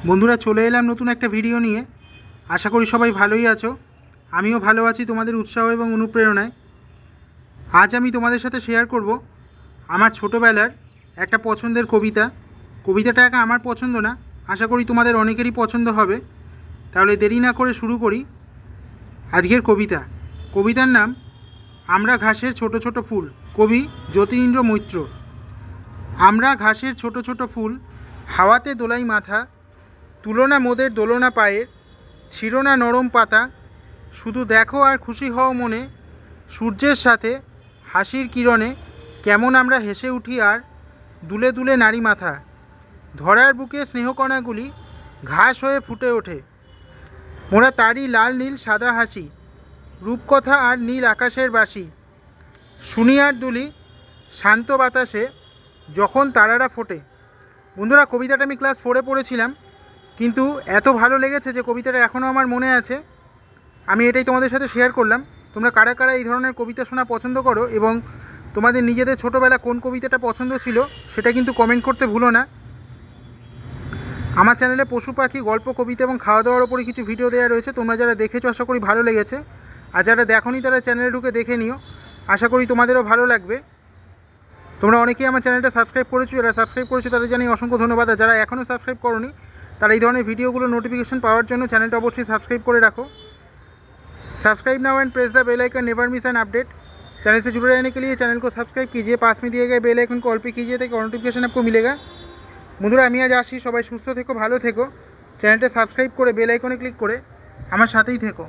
বন্ধুরা চলে এলাম নতুন একটা ভিডিও নিয়ে। আশা করি সবাই ভালোই আছো। আমিও ভালো আছি তোমাদের উৎসাহ এবং অনুপ্রেরণায়। আজ আমি তোমাদের সাথে শেয়ার করব আমার ছোটোবেলার একটা পছন্দের কবিতা। কবিতাটা একা আমার পছন্দ না, আশা করি তোমাদের অনেকেরই পছন্দ হবে। তাহলে দেরি না করে শুরু করি আজকের কবিতা। কবিতার নাম আমরা ঘাসের ছোট ছোট ফুল, কবি জ্যোতিরিন্দ্র মৈত্র। আমরা ঘাসের ছোট ছোট ফুল, হাওয়াতে দোলাই মাথা, তুলনা মোদের দোলনা পায়ের, ছিল না নরম পাতা, শুধু দেখো আর খুশি হও মনে, সূর্যের সাথে হাসির কিরণে কেমন আমরা হেসে উঠি আর দুলে দুলে নারী মাথা। ধরার বুকে স্নেহকণাগুলি ঘাস হয়ে ফুটে ওঠে, মোরা তারই লাল নীল সাদা হাসি, রূপকথা আর নীল আকাশের বাসি, শুনি আর দুলি শান্ত বাতাসে যখন তারারা ফোটে। বন্ধুরা, কবিতাটা আমি ক্লাস 4-এ পড়েছিলাম, কিন্তু এত ভালো লেগেছে যে কবিতাটা এখনও আমার মনে আছে। আমি এটাই তোমাদের সাথে শেয়ার করলাম। তোমরা কারা কারা এই ধরনের কবিতা শোনা পছন্দ করো এবং তোমাদের নিজেদের ছোটোবেলা কোন কবিতাটা পছন্দ ছিল সেটা কিন্তু কমেন্ট করতে ভুলো না। আমার চ্যানেলে পশু পাখি, গল্প, কবিতা এবং খাওয়া দাওয়ার ওপরে কিছু ভিডিও দেওয়া রয়েছে। তোমরা যারা দেখেছো আশা করি ভালো লেগেছে, আর যারা দেখোনি তারা চ্যানেলে ঢুকে দেখে নিও, আশা করি তোমাদেরও ভালো লাগবে। তোমরা অনেকেই আমার চ্যানেলটা সাবস্ক্রাইব করেছো, যারা সাবস্ক্রাইব করেছো তাদের জানি অসংখ্য ধন্যবাদ। আর যারা এখনও সাবস্ক্রাইব করোনি তারা এই ধরনের ভিডিওগুলো নোটিফিকেশন পাওয়ার জন্য চ্যানেলটা অবশ্যই সাবস্ক্রাইব করে রাখো। Subscribe now and press the bell icon, never miss an update. Channel से जुड़े रहने के लिए चैनल को सब्सक्राइब कीजिए, पास में दिए गए बेल आइकन को ऑल पे कीजिए ताकि नोटिफिकेशन आपको मिलेगा। বন্ধুরা, আমি আজ আসি, সবাই সুস্থ থেকো, ভালো থেকো। চ্যানেলটা সাবস্ক্রাইব করে বেল আইকনে ক্লিক করে আমার সাথেই থেকো।